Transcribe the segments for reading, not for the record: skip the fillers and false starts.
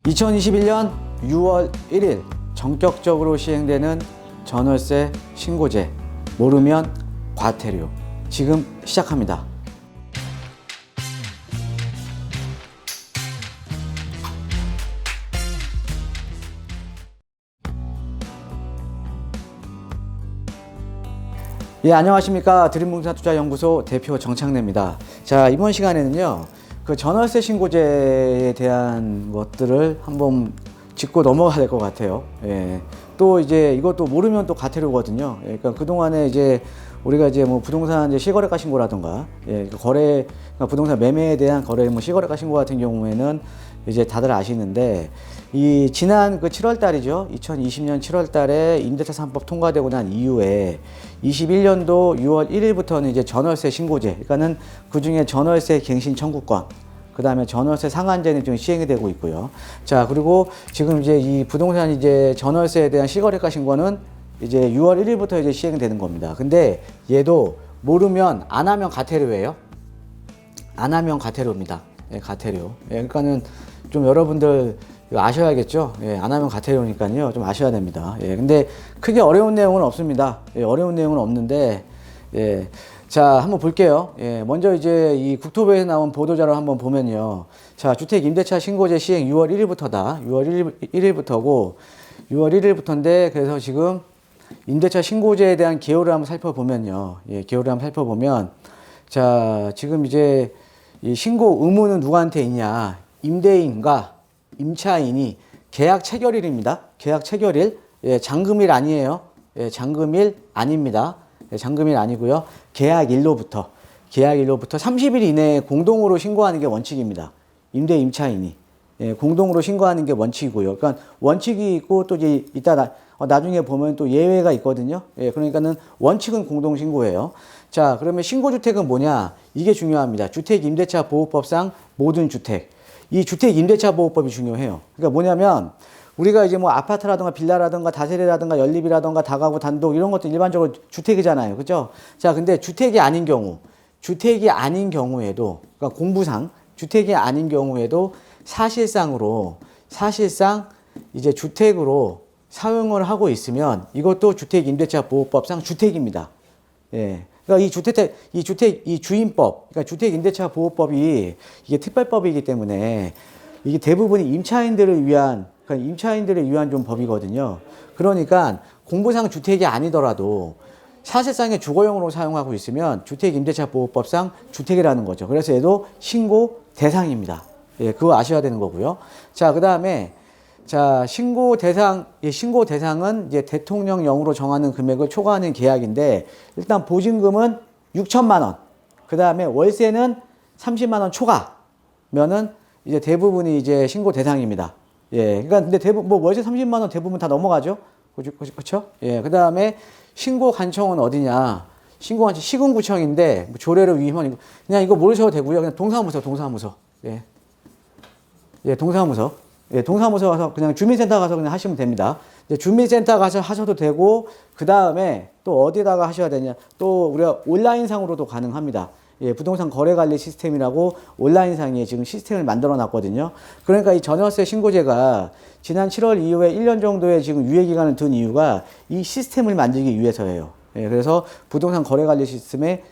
2021년 6월 1일 전격적으로 시행되는 전월세 신고제, 모르면 과태료. 지금 시작합니다. 예, 안녕하십니까. 드림부동산투자연구소 대표 정창래입니다. 자, 이번 시간에는요, 그 전월세 신고제에 대한 것들을 한번 짚고 넘어가야 될 것 같아요. 예. 또 이제 이것도 모르면 또 과태료거든요. 예, 그러니까 그동안에 이제 우리가 이제 뭐 부동산 이제 시거래가 신고라든가, 예, 그 거래, 그러니까 부동산 매매에 대한 거래, 뭐 시거래가 신고 같은 경우에는 이제 다들 아시는데, 이 지난 그 7월 달이죠. 2020년 7월 달에 임대차 3법 통과되고 난 이후에 21년도 6월 1일부터는 이제 전월세 신고제, 그러니까는 그 중에 전월세 갱신 청구권, 그 다음에 전월세 상한제는 좀 시행이 되고 있고요. 자, 그리고 지금 이제 이 부동산 이제 전월세에 대한 시거래가 신고는 이제 6월 1일부터 이제 시행이 되는 겁니다. 근데 얘도 모르면 안 하면 과태료예요. 안 하면 과태료입니다. 예, 과태료. 예, 그러니까는 좀 여러분들 이거 아셔야겠죠. 예, 안 하면 과태료니까요. 좀 아셔야 됩니다. 예, 근데 크게 어려운 내용은 없습니다. 예, 어려운 내용은 없는데, 예. 자, 한번 볼게요. 예, 먼저 이제 이 국토부에서 나온 보도자료 한번 보면요. 자, 주택 임대차 신고제 시행 6월 1일부터다. 6월 1일부터고, 6월 1일부터인데, 그래서 지금 임대차 신고제에 대한 개요를 한번 살펴보면요. 예, 개요를 한번 살펴보면, 자, 지금 이제 이 신고 의무는 누구한테 있냐. 임대인과 임차인이 계약 체결일입니다. 계약 체결일. 예, 잔금일 아니에요. 예, 잔금일 아닙니다. 예, 잔금일 아니고요. 계약일로부터 30일 이내에 공동으로 신고하는 게 원칙입니다. 임대 임차인이. 예, 공동으로 신고하는 게 원칙이고요. 그러니까 원칙이 있고 또 이제 이따 나중에 보면 또 예외가 있거든요. 예, 그러니까는 원칙은 공동 신고예요. 자, 그러면 신고주택은 뭐냐? 이게 중요합니다. 주택임대차보호법상 모든 주택. 이 주택임대차보호법이 중요해요. 그러니까 뭐냐면 우리가 이제 뭐 아파트라든가 빌라라든가 다세대라든가 연립이라든가 다가구 단독 이런 것도 일반적으로 주택이잖아요. 그죠? 자, 근데 주택이 아닌 경우에도, 그러니까 공부상 주택이 아닌 경우에도 사실상 이제 주택으로 사용을 하고 있으면 이것도 주택임대차보호법상 주택입니다. 예. 그러니까 이 주임법, 그러니까 주택임대차보호법이 이게 특별법이기 때문에 이게 대부분이 임차인들을 위한 좀 법이거든요. 그러니까 공부상 주택이 아니더라도 사실상의 주거용으로 사용하고 있으면 주택임대차보호법상 주택이라는 거죠. 그래서 얘도 신고 대상입니다. 예, 그거 아셔야 되는 거고요. 자, 그 다음에 신고 대상은 이제 대통령령으로 정하는 금액을 초과하는 계약인데, 일단 보증금은 6천만 원, 그 다음에 월세는 30만 원 초과면은 이제 대부분이 이제 신고 대상입니다. 예, 그러니까 근데 대부분 뭐 월세 30만 원 대부분 다 넘어가죠. 그렇죠? 예, 그 다음에 신고 관청은 어디냐? 신고 관청 시군구청인데 뭐 조례를 위반한 그냥 이거 모르셔도 되고요. 그냥 동사무소. 예, 예, 동사무소 가서 그냥 주민센터 가서 그냥 하시면 됩니다. 이제 주민센터 가서 하셔도 되고, 그 다음에 또 어디다가 하셔야 되냐? 또 우리가 온라인상으로도 가능합니다. 예, 부동산 거래관리 시스템이라고 온라인상에 지금 시스템을 만들어 놨거든요. 그러니까 이 전월세 신고제가 지난 7월 이후에 1년 정도의 지금 유예기간을 둔 이유가 이 시스템을 만들기 위해서예요. 예, 그래서 부동산 거래관리 시스템에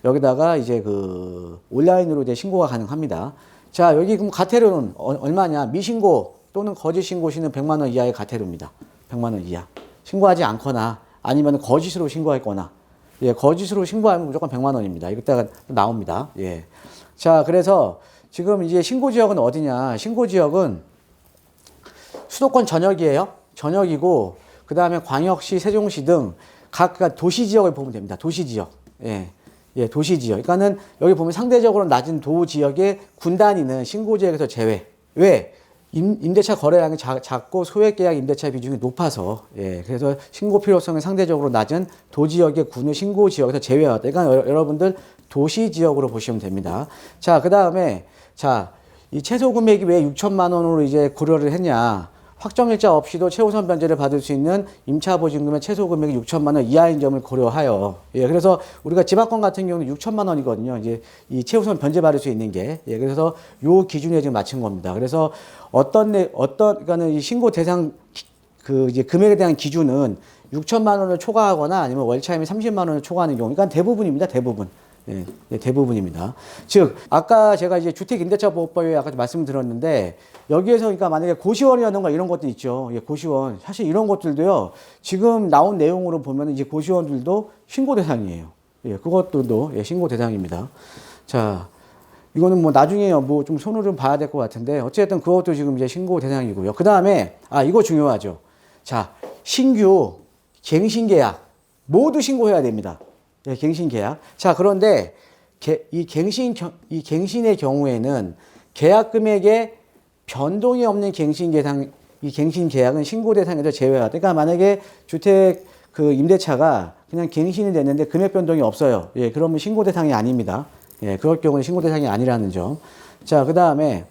여기다가 이제 그 온라인으로 이제 신고가 가능합니다. 자, 여기 그럼 과태료는 얼마냐? 미신고 또는 거짓 신고 시는 100만 원 이하의 과태료입니다. 100만 원 이하. 신고하지 않거나 아니면 거짓으로 신고했거나, 예, 거짓으로 신고하면 무조건 100만 원입니다. 이따가 나옵니다. 예. 자, 그래서 지금 이제 신고 지역은 어디냐? 신고 지역은 수도권 전역이에요. 전역이고, 그 다음에 광역시, 세종시 등 각 도시 지역을 보면 됩니다. 도시 지역. 예. 예, 도시 지역. 그러니까는 여기 보면 상대적으로 낮은 도 지역의 군단위는 신고 지역에서 제외. 왜? 임대차 거래량이 작고 소액 계약 임대차 비중이 높아서, 예, 그래서 신고 필요성이 상대적으로 낮은 도 지역의 군을 신고 지역에서 제외하다. 그러니까 여러분들 도시 지역으로 보시면 됩니다. 자, 그 다음에 이 최소 금액이 왜 6천만 원으로 이제 고려를 했냐? 확정일자 없이도 최우선 변제를 받을 수 있는 임차 보증금의 최소 금액이 6천만 원 이하인 점을 고려하여 예, 그래서 우리가 집합권 같은 경우는 6천만 원이거든요. 이제 이 최우선 변제 받을 수 있는 게 예, 그래서 요 기준에 지금 맞춘 겁니다. 그래서 그러니까는 이 신고 대상 그 이제 금액에 대한 기준은 6천만 원을 초과하거나 아니면 월차임이 30만 원을 초과하는 경우, 그러니까 대부분입니다. 대부분. 예, 예, 대부분입니다. 즉, 아까 제가 이제 주택임대차보호법에 아까 말씀드렸는데, 여기에서 그러니까 만약에 고시원이라든가 이런 것도 있죠. 예, 고시원. 사실 이런 것들도요, 지금 나온 내용으로 보면 이제 고시원들도 신고 대상이에요. 예, 그것들도 예, 신고 대상입니다. 자, 이거는 뭐 나중에 뭐 좀 손을 좀 봐야 될 것 같은데, 어쨌든 그것도 지금 이제 신고 대상이고요. 그 다음에, 이거 중요하죠. 자, 신규 갱신계약 모두 신고해야 됩니다. 예, 갱신계약. 자, 그런데 이 갱신의 경우에는 계약 금액에 변동이 없는 이 갱신계약은 신고 대상에서 제외하다. 그러니까 만약에 주택 그 임대차가 그냥 갱신이 됐는데 금액 변동이 없어요. 예, 그러면 신고 대상이 아닙니다. 예, 그럴 경우는 신고 대상이 아니라는 점. 자, 그 다음에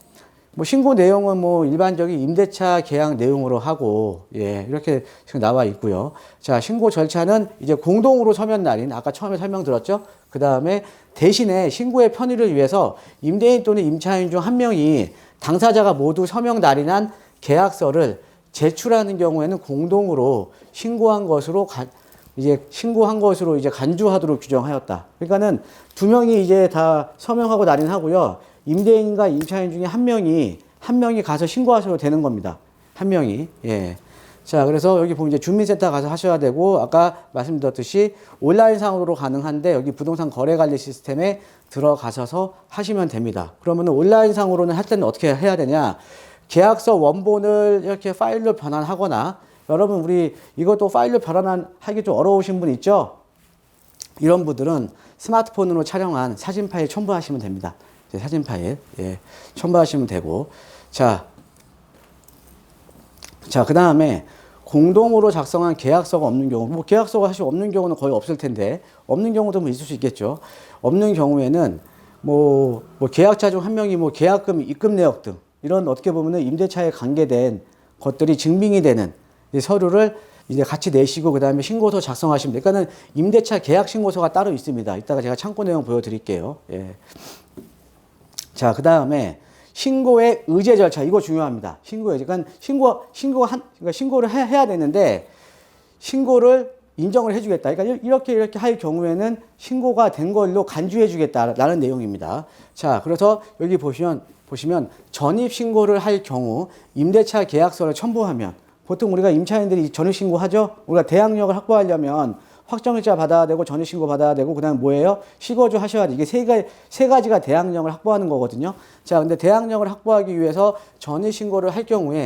뭐 신고 내용은 뭐 일반적인 임대차 계약 내용으로 하고 예, 이렇게 지금 나와 있고요. 자, 신고 절차는 이제 공동으로 서면 날인 아까 처음에 설명드렸죠. 그 다음에 대신에 신고의 편의를 위해서 임대인 또는 임차인 중 한 명이 당사자가 모두 서명 날인한 계약서를 제출하는 경우에는 공동으로 신고한 것으로 이제 간주하도록 규정하였다. 그러니까는 두 명이 이제 다 서명하고 날인하고요. 임대인과 임차인 중에 한 명이 가서 신고하셔도 되는 겁니다. 한 명이. 예. 자, 그래서 여기 보면 이제 주민센터 가서 하셔야 되고, 아까 말씀드렸듯이 온라인상으로 가능한데, 여기 부동산 거래 관리 시스템에 들어가셔서 하시면 됩니다. 그러면 온라인상으로는 할 때는 어떻게 해야 되냐? 계약서 원본을 이렇게 파일로 변환하거나, 여러분, 우리 이것도 파일로 변환하기 좀 어려우신 분 있죠? 이런 분들은 스마트폰으로 촬영한 사진 파일 첨부하시면 됩니다. 사진 파일, 예, 첨부하시면 되고. 자, 그 다음에 공동으로 작성한 계약서가 없는 경우, 뭐 계약서가 사실 없는 경우는 거의 없을 텐데, 없는 경우도 뭐 있을 수 있겠죠. 없는 경우에는 뭐 계약자 중 한 명이 뭐 계약금, 입금 내역 등 이런 어떻게 보면은 임대차에 관계된 것들이 증빙이 되는 이 서류를 이제 같이 내시고 그 다음에 신고서 작성하시면 돼요. 그러니까는 임대차 계약 신고서가 따로 있습니다. 이따가 제가 참고 내용 보여드릴게요. 예. 자, 그 다음에 신고의 의제 절차, 이거 중요합니다. 그러니까 신고를 해야 되는데 신고를 인정을 해주겠다. 그러니까 이렇게 할 경우에는 신고가 된 걸로 간주해주겠다라는 내용입니다. 자, 그래서 여기 보시면 전입 신고를 할 경우 임대차 계약서를 첨부하면 보통 우리가 임차인들이 전입 신고하죠. 우리가 대항력을 확보하려면 확정일자 받아야 되고 전입신고 받아야 되고 그다음에 뭐예요? 실거주 하셔야 돼. 이게 세 가지가 대항력을 확보하는 거거든요. 자, 근데 대항력을 확보하기 위해서 전입신고를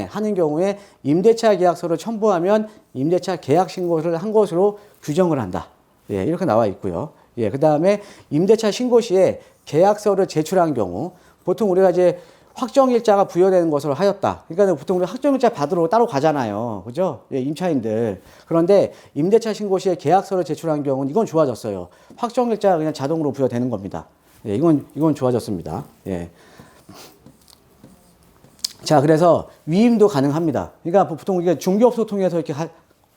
하는 경우에 임대차 계약서를 첨부하면 임대차 계약 신고를 한 것으로 규정을 한다. 예, 이렇게 나와 있고요. 예, 그다음에 임대차 신고 시에 계약서를 제출한 경우 보통 우리가 이제 확정일자가 부여되는 것으로 하였다. 그러니까 보통 우리 확정일자 받으러 따로 가잖아요. 그죠? 예, 임차인들. 그런데 임대차 신고 시에 계약서를 제출한 경우는 이건 좋아졌어요. 확정일자가 그냥 자동으로 부여되는 겁니다. 예, 이건 좋아졌습니다. 예. 자, 그래서 위임도 가능합니다. 그러니까 보통 우리가 중개업소 통해서 이렇게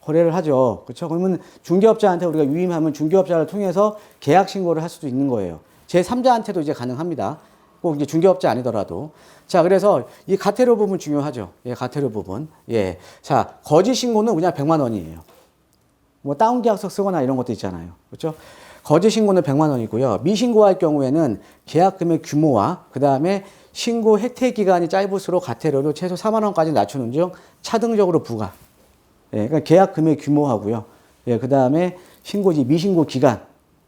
거래를 하죠. 그렇죠? 그러면 중개업자한테 우리가 위임하면 중개업자를 통해서 계약 신고를 할 수도 있는 거예요. 제3자한테도 이제 가능합니다. 꼭 이제 중개업자 아니더라도. 자, 그래서 이 가태료 부분 중요하죠. 예, 가태료 부분. 예. 자, 거짓 신고는 그냥 100만 원이에요. 뭐 다운 계약서 쓰거나 이런 것도 있잖아요. 그렇죠? 거짓 신고는 100만 원이고요. 미신고할 경우에는 계약 금액 규모와 그다음에 신고 혜택 기간이 짧을수록 가태료를 최소 4만 원까지 낮추는 중 차등적으로 부과. 예, 그러니까 계약 금액 규모하고요. 예, 그다음에 미신고 기간.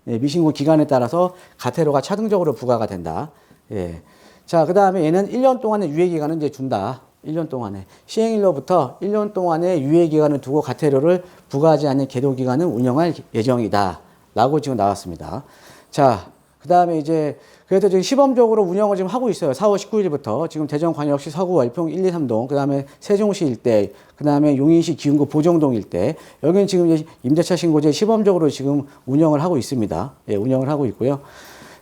예, 미신고 기간에 따라서 가태료가 차등적으로 부과가 된다. 예. 자, 그 다음에 얘는 1년 동안의 유예기간은 이제 준다. 1년 동안에. 시행일로부터 1년 동안의 유예기간을 두고 가태료를 부과하지 않는 계도기간은 운영할 예정이다. 라고 지금 나왔습니다. 자, 그 다음에 이제, 그래서 지금 시범적으로 운영을 지금 하고 있어요. 4월 19일부터. 지금 대전광역시 서구 월평 1, 2, 3동, 그 다음에 세종시 일대, 그 다음에 용인시 기흥구 보정동 일대. 여기는 지금 이제 임대차 신고제 시범적으로 지금 운영을 하고 있습니다. 예, 운영을 하고 있고요.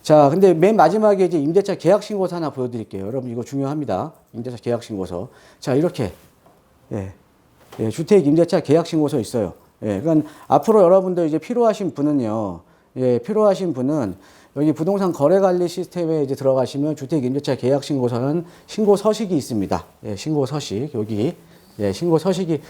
자, 근데 맨 마지막에 이제 임대차 계약 신고서 하나 보여드릴게요. 여러분 이거 중요합니다. 임대차 계약 신고서. 자, 이렇게 예. 예, 주택 임대차 계약 신고서 있어요. 예, 그러니까 앞으로 여러분들 이제 필요하신 분은요. 예, 필요하신 분은 여기 부동산 거래 관리 시스템에 이제 들어가시면 주택 임대차 계약 신고서는 신고 서식이 있습니다. 예, 신고 서식 여기 예, 신고 서식이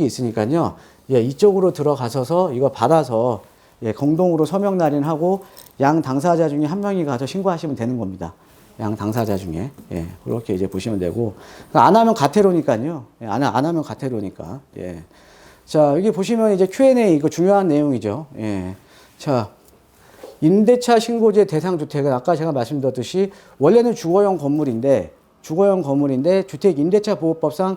있으니까요. 예, 이쪽으로 들어가셔서 이거 받아서 예, 공동으로 서명 날인하고 양 당사자 중에 한 명이 가서 신고하시면 되는 겁니다. 양 당사자 중에 예, 그렇게 이제 보시면 되고 안 하면 가태료니까요. 예, 안 하면 가태료니까. 예. 자, 여기 보시면 이제 Q&A 이거 중요한 내용이죠. 예. 자, 임대차 신고제 대상 주택은 아까 제가 말씀드렸듯이 원래는 주거용 건물인데 주택 임대차 보호법상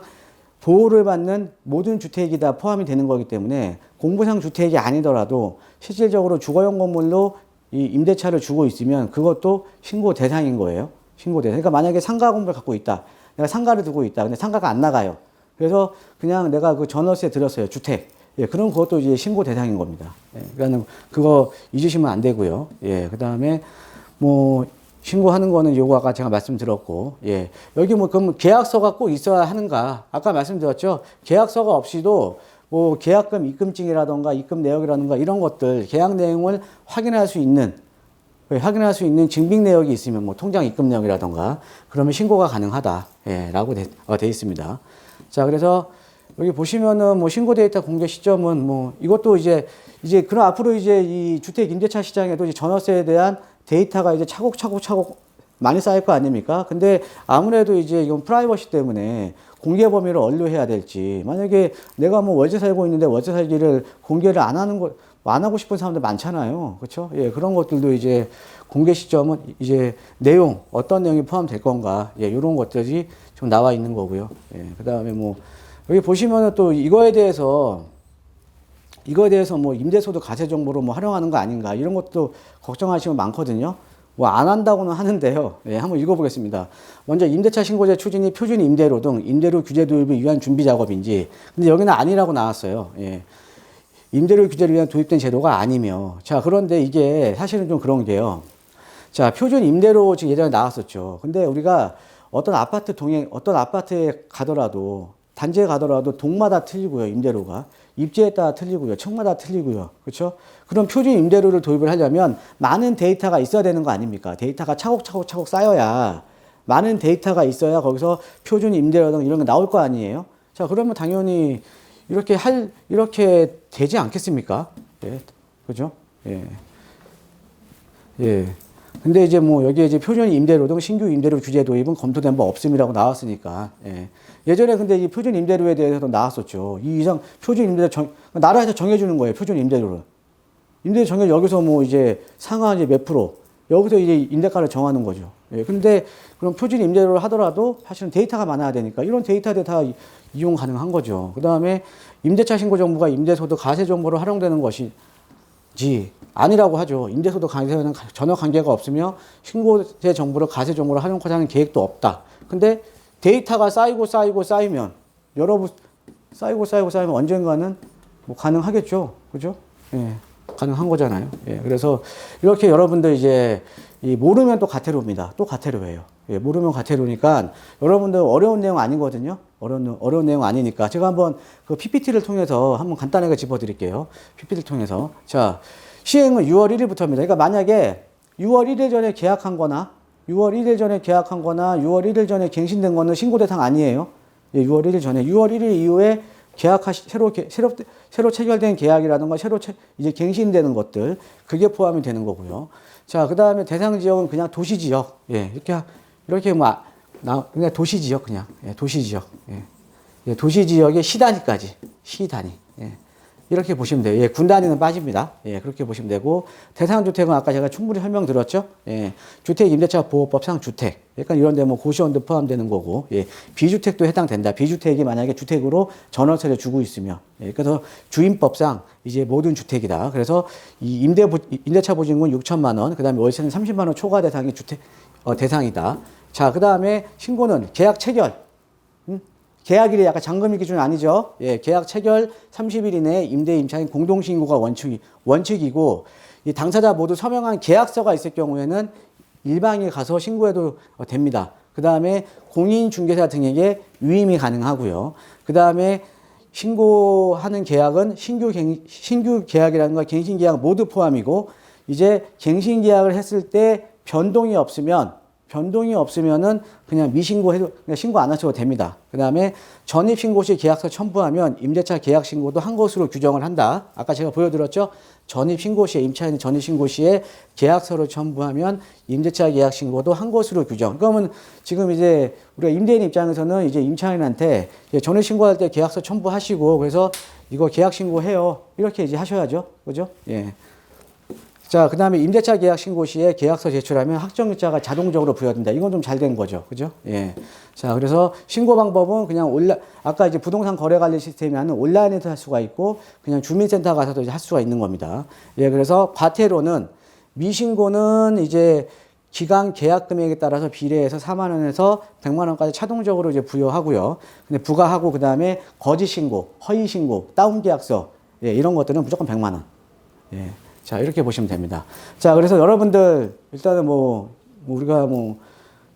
보호를 받는 모든 주택이 다 포함이 되는 거기 때문에 공부상 주택이 아니더라도 실질적으로 주거용 건물로 이 임대차를 주고 있으면 그것도 신고 대상인 거예요. 신고 대상. 그러니까 만약에 상가 건물을 갖고 있다. 내가 상가를 두고 있다. 근데 상가가 안 나가요. 그래서 그냥 내가 그 전월세 들었어요. 주택. 예, 그럼 그것도 이제 신고 대상인 겁니다. 예, 그러니까 그거 잊으시면 안 되고요. 예, 그 다음에 뭐 신고하는 거는 요거 아까 제가 말씀드렸고, 예, 여기 뭐 그럼 계약서가 꼭 있어야 하는가? 아까 말씀드렸죠. 계약서가 없이도 뭐 계약금 입금증이라던가 입금 내역이라든가 이런 것들 계약 내용을 확인할 수 있는 증빙 내역이 있으면 뭐 통장 입금 내역이라던가 그러면 신고가 가능하다. 예, 라고 돼 있습니다. 자, 그래서 여기 보시면은 뭐 신고 데이터 공개 시점은 뭐 이것도 이제 그럼 앞으로 이제 이 주택 임대차 시장에도 이제 전월세에 대한 데이터가 이제 차곡차곡 많이 쌓일 거 아닙니까? 근데 아무래도 이제 이건 프라이버시 때문에 공개 범위를 얼로 해야 될지, 만약에 내가 뭐 월세 살고 있는데 월세 살기를 공개를 안 하고 싶은 사람들 많잖아요. 그렇죠? 예, 그런 것들도 이제 공개 시점은 이제 내용, 어떤 내용이 포함될 건가, 예, 이런 것들이 좀 나와 있는 거고요. 예, 그 다음에 뭐, 여기 보시면은 또 이거에 대해서 뭐 임대소득 가세 정보로 뭐 활용하는 거 아닌가, 이런 것도 걱정하시면 많거든요. 뭐 안 한다고는 하는데요. 예, 한번 읽어보겠습니다. 먼저 임대차 신고제 추진이 표준 임대료 등 임대료 규제 도입을 위한 준비 작업인지, 근데 여기는 아니라고 나왔어요. 예. 임대료 규제를 위한 도입된 제도가 아니며, 자, 그런데 이게 사실은 좀 그런 게요. 자, 표준 임대료 지금 예전에 나왔었죠. 근데 우리가 어떤 아파트에 가더라도, 단지에 가더라도 동마다 틀리고요, 임대료가. 입지에 따라 틀리고요, 층마다 틀리고요. 그렇죠? 그럼 표준 임대료를 도입을 하려면 많은 데이터가 있어야 되는 거 아닙니까? 데이터가 차곡차곡 쌓여야, 많은 데이터가 있어야 거기서 표준 임대료 등 이런 게 나올 거 아니에요? 자, 그러면 당연히 이렇게 되지 않겠습니까? 예. 그죠? 예. 예. 근데 이제 뭐 여기에 이제 표준 임대료 등 신규 임대료 규제 도입은 검토된 바 없음이라고 나왔으니까. 예. 예전에 근데 이 표준 임대료에 대해서도 나왔었죠. 이 이상 표준 임대료 나라에서 정해주는 거예요. 표준 임대료를. 임대료 정해 여기서 뭐 이제 상하 이제 몇 프로 여기서 이제 임대가를 정하는 거죠. 예. 근데 그럼 표준 임대료를 하더라도 사실은 데이터가 많아야 되니까 이런 데이터들 다 이용 가능한 거죠. 그 다음에 임대차 신고 정보가 임대소득 가세 정보로 활용되는 것이지 아니라고 하죠. 임대소득 가세는 전혀 관계가 없으며 신고세 정보를 가세 정보로 활용하자는 계획도 없다. 근데 데이터가 쌓이면 쌓이면 언젠가는 뭐 가능하겠죠. 그죠? 예. 가능한 거잖아요. 예. 그래서 이렇게 여러분들 이제 모르면 또 가태료입니다. 또 가태료예요. 예. 모르면 가태료니까 여러분들 어려운 내용 아니거든요. 어려운 내용 아니니까 제가 한번 그 PPT를 통해서 한번 간단하게 짚어드릴게요. PPT를 통해서. 자, 시행은 6월 1일부터입니다. 그러니까 만약에 6월 1일 전에 계약한 거나 6월 1일 전에 갱신된 거는 신고 대상 아니에요. 예, 6월 1일 전에. 6월 1일 이후에 새로 체결된 계약이라든가 이제 갱신되는 것들, 그게 포함이 되는 거고요. 자, 그 다음에 대상 지역은 그냥 도시지역. 예, 이렇게 그냥 도시지역, 그냥. 예, 도시지역. 예. 예, 도시지역의 시단위까지. 시단위. 예. 이렇게 보시면 돼요. 예, 군 단위는 빠집니다. 예, 그렇게 보시면 되고, 대상주택은 아까 제가 충분히 설명드렸죠. 예, 주택 임대차 보호법상 주택. 그러니까 이런 데 뭐 고시원도 포함되는 거고, 예, 비주택도 해당된다. 비주택이 만약에 주택으로 전월세를 주고 있으면. 예, 그래서 주임법상 이제 모든 주택이다. 그래서 이 임대차 보증금 6천만 원, 그 다음에 월세는 30만 원 초과 대상이 대상이다. 자, 그 다음에 신고는 계약 체결. 계약일이 약간 잔금일 기준 아니죠. 예, 계약 체결 30일 이내에 임대 임차인 공동신고가 원칙이고, 이 당사자 모두 서명한 계약서가 있을 경우에는 일방에 가서 신고해도 됩니다. 그 다음에 공인중개사 등에게 위임이 가능하고요. 그 다음에 신고하는 계약은 신규 계약이라든가 갱신 계약 모두 포함이고, 이제 갱신 계약을 했을 때 변동이 없으면은 그냥 미신고해도 그냥 신고 안 하셔도 됩니다. 그 다음에 전입신고 시 계약서 첨부하면 임대차 계약신고도 한 것으로 규정을 한다. 아까 제가 보여드렸죠? 전입신고 시에, 임차인이 전입신고 시에 계약서를 첨부하면 임대차 계약신고도 한 것으로 규정. 그러면 지금 이제 우리가 임대인 입장에서는 이제 임차인한테 전입신고할 때 계약서 첨부하시고, 그래서 이거 계약신고해요, 이렇게 이제 하셔야죠. 그죠? 예. 자, 그 다음에 임대차 계약 신고 시에 계약서 제출하면 확정일자가 자동적으로 부여된다. 이건 좀 잘 된 거죠. 그죠? 예. 자, 그래서 신고 방법은 그냥 아까 이제 부동산 거래 관리 시스템이 하는 온라인에서 할 수가 있고, 그냥 주민센터 가서도 이제 할 수가 있는 겁니다. 예, 그래서 과태료는 미신고는 이제 기간 계약 금액에 따라서 비례해서 4만 원에서 100만 원까지 자동적으로 이제 부여하고요. 근데 부과하고, 그 다음에 거짓 신고, 허위 신고, 다운 계약서, 예, 이런 것들은 무조건 100만 원. 예. 자, 이렇게 보시면 됩니다. 자, 그래서 여러분들, 일단은 우리가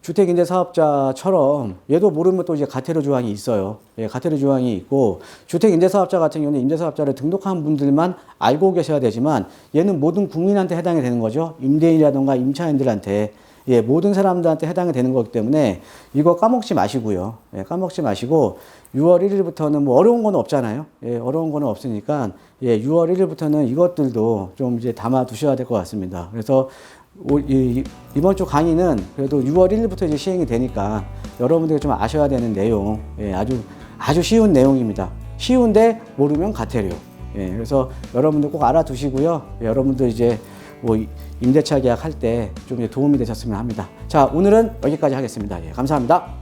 주택임대사업자처럼 얘도 모르면 또 이제 과태료 조항이 있어요. 예, 과태료 조항이 있고, 주택임대사업자 같은 경우는 임대사업자를 등록한 분들만 알고 계셔야 되지만, 얘는 모든 국민한테 해당이 되는 거죠. 임대인이라든가 임차인들한테. 예, 모든 사람들한테 해당이 되는 거기 때문에 이거 까먹지 마시고요. 예, 까먹지 마시고 6월 1일부터는 어려운 건 없잖아요. 예, 어려운 거는 없으니까, 예, 6월 1일부터는 이것들도 좀 이제 담아 두셔야 될 것 같습니다. 그래서 이번 주 강의는 그래도 6월 1일부터 이제 시행이 되니까 여러분들이 좀 아셔야 되는 내용, 예, 아주 쉬운 내용입니다. 쉬운데 모르면 과태료. 예, 그래서 여러분들 꼭 알아두시고요. 예, 여러분들 이제 임대차 계약할 때 좀 도움이 되셨으면 합니다. 자, 오늘은 여기까지 하겠습니다. 예, 감사합니다.